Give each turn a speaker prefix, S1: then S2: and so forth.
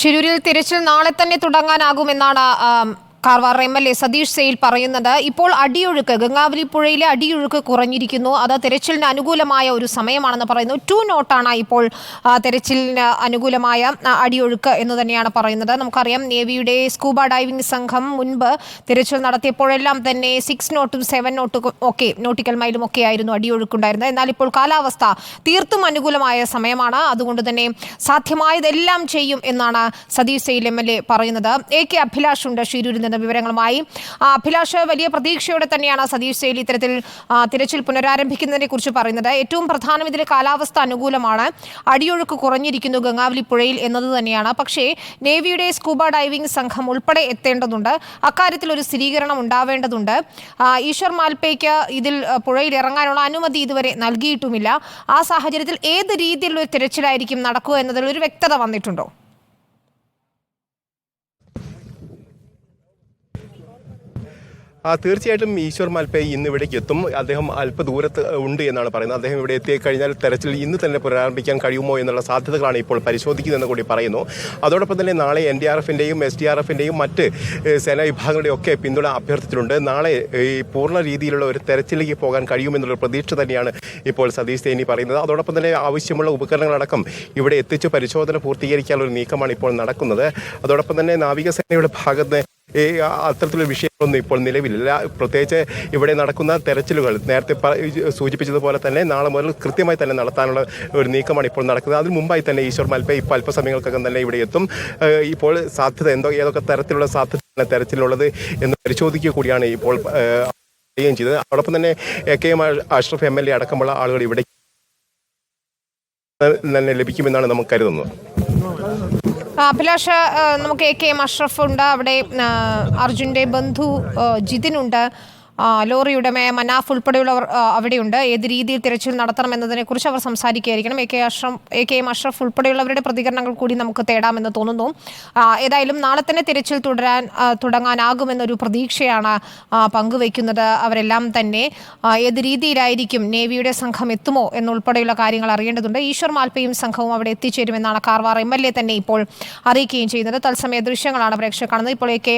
S1: ഷിരൂരിൽ തിരച്ചിൽ നാളെ തന്നെ തുടങ്ങാനാകുമെന്നാണ് കാർവാർ MLA സതീഷ് സെയിൽ പറയുന്നത്. ഇപ്പോൾ അടിയൊഴുക്ക് ഗംഗാവലി പുഴയിലെ അടിയൊഴുക്ക് കുറഞ്ഞിരിക്കുന്നു. അത് തെരച്ചിലിന് അനുകൂലമായ ഒരു സമയമാണെന്ന് പറയുന്നു. 2 നോട്ടാണ് ഇപ്പോൾ തെരച്ചിലിന് അനുകൂലമായ അടിയൊഴുക്ക് എന്ന് തന്നെയാണ് പറയുന്നത്. നമുക്കറിയാം നേവിയുടെ സ്കൂബ ഡൈവിംഗ് സംഘം മുൻപ് തിരച്ചിൽ നടത്തിയപ്പോഴെല്ലാം തന്നെ 6 നോട്ടും 7 നോട്ടും ഒക്കെ നോട്ടിക്കൽ മൈലും ഒക്കെ ആയിരുന്നു അടിയൊഴുക്കുണ്ടായിരുന്നത്. എന്നാൽ ഇപ്പോൾ കാലാവസ്ഥ തീർത്തും അനുകൂലമായ സമയമാണ്. അതുകൊണ്ട് തന്നെ സാധ്യമായതെല്ലാം ചെയ്യും എന്നാണ് സതീഷ് സെയിൽ MLA പറയുന്നത്. AK അഭിലാഷ് ഉണ്ട് ഷിരൂരിൽ വിവരങ്ങളുമായി. അഭിലാഷ്, വലിയ പ്രതീക്ഷയോടെ തന്നെയാണ് സതീഷ് സെയിൽ ഇത്തരത്തിൽ തിരച്ചിൽ പുനരാരംഭിക്കുന്നതിനെ കുറിച്ച് പറയുന്നത്. ഏറ്റവും പ്രധാനം ഇതിലെ കാലാവസ്ഥ അനുകൂലമാണ്, അടിയൊഴുക്ക് കുറഞ്ഞിരിക്കുന്നു ഗംഗാവലി പുഴയിൽ എന്നത് തന്നെയാണ്. പക്ഷേ നേവിയുടെ സ്കൂബ ഡൈവിംഗ് സംഘം ഉൾപ്പെടെ എത്തേണ്ടതുണ്ട്. അക്കാര്യത്തിൽ ഒരു സ്ഥിരീകരണം ഉണ്ടാവേണ്ടതുണ്ട്. ഈശ്വർ മാൽപേയ്ക്ക് ഇതിൽ പുഴയിൽ ഇറങ്ങാനുള്ള അനുമതി ഇതുവരെ നൽകിയിട്ടുമില്ല. ആ സാഹചര്യത്തിൽ ഏത് രീതിയിലുള്ള തിരച്ചിലായിരിക്കും നടക്കുക എന്നതിൽ ഒരു വ്യക്തത വന്നിട്ടുണ്ടോ?
S2: തീർച്ചയായിട്ടും ഈശ്വർ മാൽപേ ഇന്ന് ഇവിടേക്ക് എത്തും. അദ്ദേഹം അല്പദൂരത്ത് ഉണ്ട് എന്നാണ് പറയുന്നത്. അദ്ദേഹം ഇവിടെ എത്തിക്കഴിഞ്ഞാൽ തെരച്ചിൽ ഇന്ന് തന്നെ പുനരാരംഭിക്കാൻ കഴിയുമോ എന്നുള്ള സാധ്യതകളാണ് ഇപ്പോൾ പരിശോധിക്കുന്നതെന്ന് കൂടി പറയുന്നു. അതോടൊപ്പം തന്നെ നാളെ NDRFിൻ്റെയും SDRFിൻ്റെയും മറ്റ് സേനാ വിഭാഗങ്ങളുടെയും ഒക്കെ പിന്തുണ അഭ്യർത്ഥിച്ചിട്ടുണ്ട്. നാളെ ഈ പൂർണ്ണ രീതിയിലുള്ള ഒരു തെരച്ചിലേക്ക് പോകാൻ കഴിയുമെന്നുള്ള പ്രതീക്ഷ തന്നെയാണ് ഇപ്പോൾ സതീഷ് സേനി പറയുന്നത്. അതോടൊപ്പം തന്നെ ആവശ്യമുള്ള ഉപകരണങ്ങളടക്കം ഇവിടെ എത്തിച്ച് പരിശോധന പൂർത്തീകരിക്കാനുള്ള ഒരു നീക്കമാണ് ഇപ്പോൾ നടക്കുന്നത്. അതോടൊപ്പം തന്നെ നാവികസേനയുടെ ഭാഗത്ത് അത്തരത്തിലുള്ള വിഷയങ്ങളൊന്നും ഇപ്പോൾ നിലവിലില്ല. പ്രത്യേകിച്ച് ഇവിടെ നടക്കുന്ന തെരച്ചിലുകൾ നേരത്തെ സൂചിപ്പിച്ചതുപോലെ തന്നെ നാളെ മുതൽ കൃത്യമായി തന്നെ നടത്താനുള്ള ഒരു നീക്കമാണ് ഇപ്പോൾ നടക്കുന്നത്. അതിന് മുമ്പായി തന്നെ ഈശ്വർ മാൽപേ ഇപ്പോൾ അല്പസമയങ്ങൾക്കകം തന്നെ ഇവിടെ എത്തും. ഇപ്പോൾ സാധ്യത ഏതൊക്കെ തരത്തിലുള്ള സാധ്യതയാണ് തെരച്ചിലുള്ളത് എന്ന് പരിശോധിക്കുക കൂടിയാണ് ഇപ്പോൾ ചെയ്തത്. അതോടൊപ്പം തന്നെ AK അഷ്റഫ് MLA അടക്കമുള്ള ആളുകൾ ഇവിടെ തന്നെ ലഭിക്കുമെന്നാണ് നമുക്ക് കരുതുന്നത്.
S1: അഭിലാഷ്, നമുക്ക് AK അഷ്റഫ് ഉണ്ട്, അവിടെ അർജുൻ്റെ ബന്ധു ജിതിനുണ്ട്, ലോറി ഉടമ മനാഫ് ഉൾപ്പെടെയുള്ളവർ അവിടെയുണ്ട്. ഏത് രീതിയിൽ തിരച്ചിൽ നടത്തണം എന്നതിനെക്കുറിച്ച് അവർ സംസാരിക്കുകയായിരിക്കണം. AK അഷ്റഫ് ഉൾപ്പെടെയുള്ളവരുടെ പ്രതികരണങ്ങൾ കൂടി നമുക്ക് തേടാമെന്ന് തോന്നുന്നു. ഏതായാലും നാളെ തന്നെ തിരച്ചിൽ തുടങ്ങാനാകുമെന്നൊരു പ്രതീക്ഷയാണ് പങ്കുവയ്ക്കുന്നത് അവരെല്ലാം തന്നെ. ഏത് രീതിയിലായിരിക്കും നേവിയുടെ സംഘം എത്തുമോ എന്നുൾപ്പെടെയുള്ള കാര്യങ്ങൾ അറിയേണ്ടതുണ്ട്. ഈശ്വർ മാൽപേയും സംഘവും അവിടെ എത്തിച്ചേരുമെന്നാണ് കാർവാർ MLA തന്നെ ഇപ്പോൾ അറിയിക്കുകയും ചെയ്യുന്നത്. തത്സമയ ദൃശ്യങ്ങളാണ് പ്രേക്ഷകർ കാണുന്നത്. ഇപ്പോൾ AK